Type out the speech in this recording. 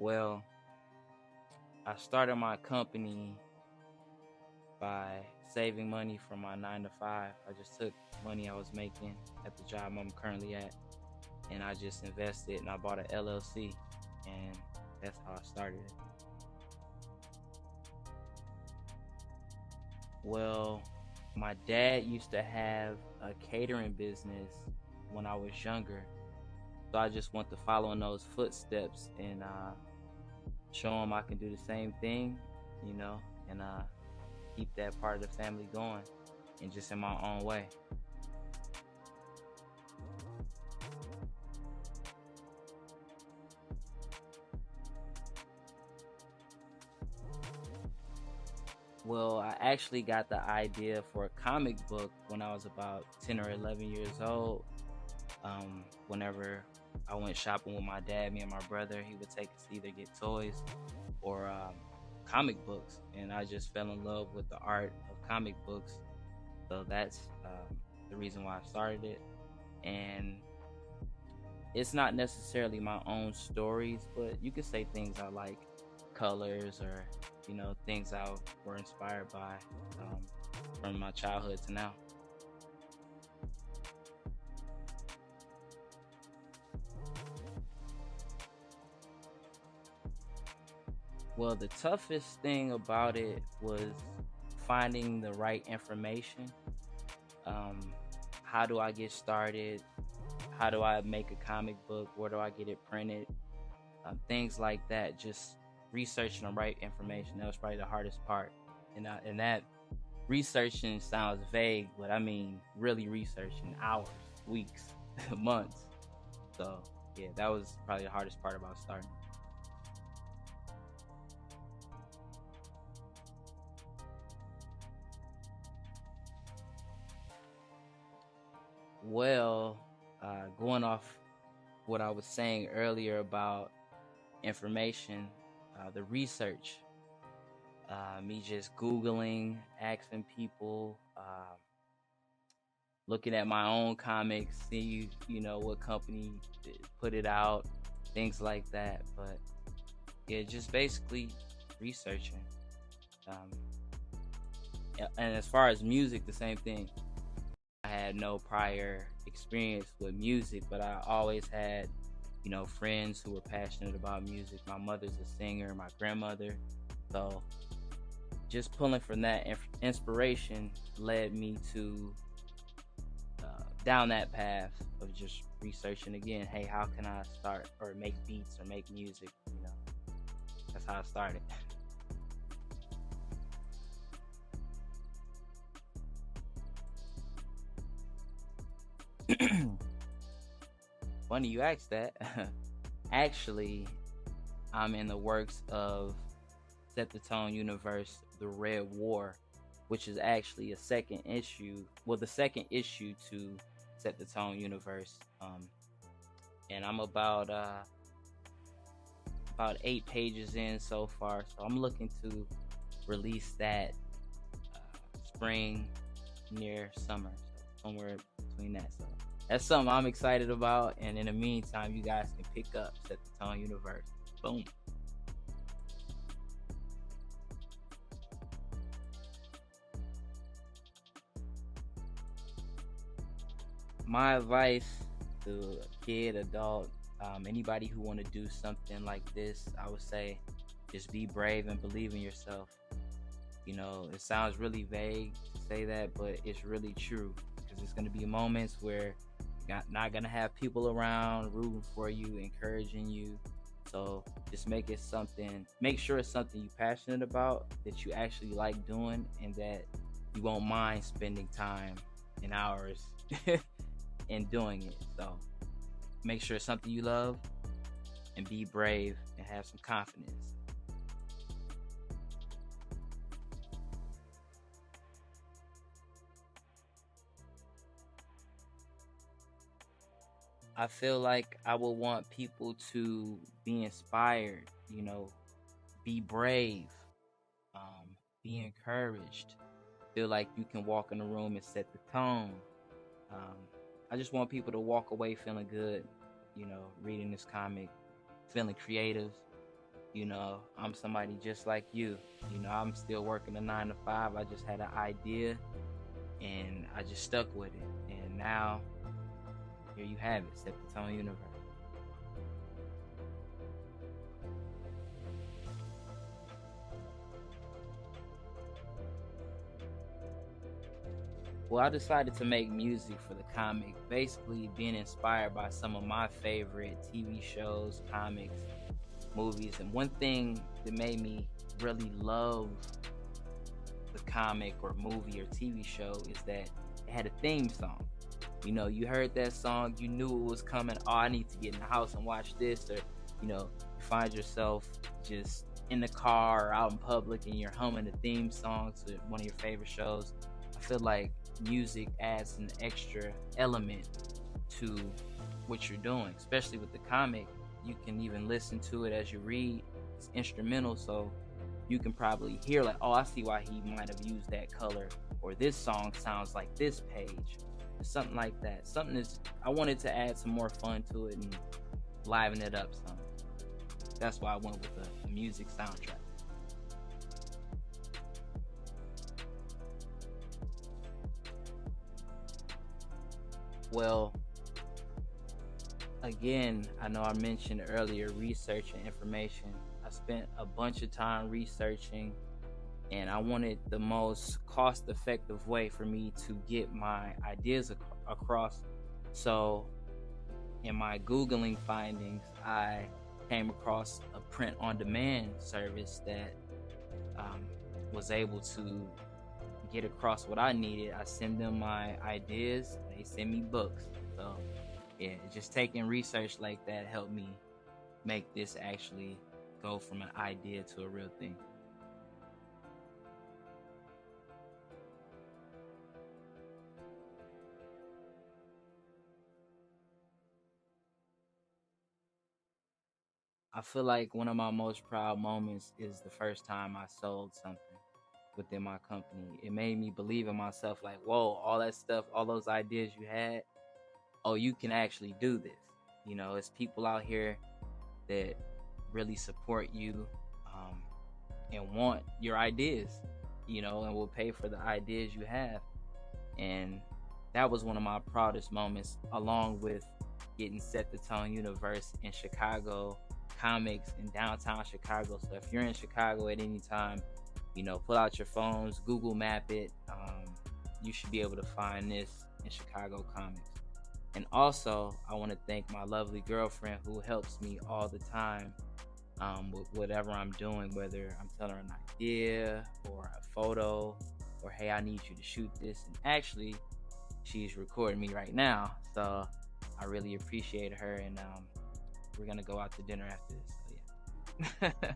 Well, I started my company by saving money from my 9 to 5. I just took money I was making at the job I'm currently at, and I just invested and I bought an LLC, and that's how I started it. Well, my dad used to have a catering business when I was younger, so I just want to follow in those footsteps and show him I can do the same thing, you know, and keep that part of the family going, and just in my own way. Well, I actually got the idea for a comic book when I was about 10 or 11 years old. Whenever I went shopping with my dad, me and my brother, he would take us to either get toys or comic books, and I just fell in love with the art of comic books. So that's the reason why I started it. And it's not necessarily my own stories, but you could say things I like, colors, or things I were inspired by um, from my childhood to now. Well, the toughest thing about it was finding the right information. Um, how do I get started? How do I make a comic book? Where do I get it printed? Things like that. Just researching the right information. That was probably the hardest part. And that researching sounds vague, but I mean really researching hours, weeks, months. So yeah, that was probably the hardest part about starting. Well, going off what I was saying earlier about information, the research, me just Googling, asking people, looking at my own comics, see what company put it out, things like that. But yeah, just basically researching. Um, and as far as music, the same thing. I had no prior experience with music, but I always had, friends who were passionate about music. My mother's a singer, my grandmother. So just pulling from that inspiration led me to down that path of just researching again. Hey, how can I start or make beats or make music? That's how I started. Funny you asked that. Actually, I'm in the works of Set the Tone Universe, The Red War, which is actually a second issue. Well, the second issue to Set the Tone Universe. And I'm about 8 pages in so far. So I'm looking to release that spring near summer, so somewhere between that. So that's something I'm excited about. And in the meantime, you guys can pick up Set the Tone Universe. Boom. My advice to a kid, adult, anybody who want to do something like this, I would say just be brave and believe in yourself. It sounds really vague to say that, but it's really true, because there's going to be moments where you're not going to have people around rooting for you, encouraging you. So just make sure it's something you're passionate about, that you actually like doing, and that you won't mind spending time and hours in doing it. So make sure it's something you love, and be brave and have some confidence. I feel like I would want people to be inspired, be brave, be encouraged, feel like you can walk in the room and set the tone. Um, I just want people to walk away feeling good, reading this comic, feeling creative, I'm somebody just like you. I'm still working a 9 to 5. I just had an idea and I just stuck with it. And now here you have it, Set the Tone Universe. Well, I decided to make music for the comic, basically being inspired by some of my favorite TV shows, comics, movies. And one thing that made me really love the comic or movie or TV show is that it had a theme song. You heard that song, you knew it was coming. Oh, I need to get in the house and watch this. Or, you find yourself just in the car or out in public and you're humming the theme song to one of your favorite shows. I feel like music adds an extra element to what you're doing, especially with the comic. You can even listen to it as you read. It's instrumental, so you can probably hear like, oh, I see why he might have used that color, or this song sounds like this page, or something like that. I wanted to add some more fun to it and liven it up some. That's why I went with a music soundtrack. Well, again, I know I mentioned earlier research and information. I spent a bunch of time researching and I wanted the most cost effective way for me to get my ideas across. So, in my Googling findings, I came across a print on demand service that um, was able to get across what I needed. I send them my ideas, they send me books. So, yeah, just taking research like that helped me make this actually go from an idea to a real thing. I feel like one of my most proud moments is the first time I sold something within my company. It made me believe in myself, like, whoa, all that stuff, all those ideas you had, oh, you can actually do this. It's people out here that really support you, um, and want your ideas, and will pay for the ideas you have. And that was one of my proudest moments, along with getting Set the Tone Universe in Chicago comics in downtown Chicago. So if you're in Chicago at any time, pull out your phones, Google Map it. You should be able to find this in Chicago comics. And also, I want to thank my lovely girlfriend who helps me all the time, with whatever I'm doing, whether I'm telling her an idea or a photo, or hey, I need you to shoot this. And actually, she's recording me right now, so I really appreciate her. And we're gonna go out to dinner after this. So yeah.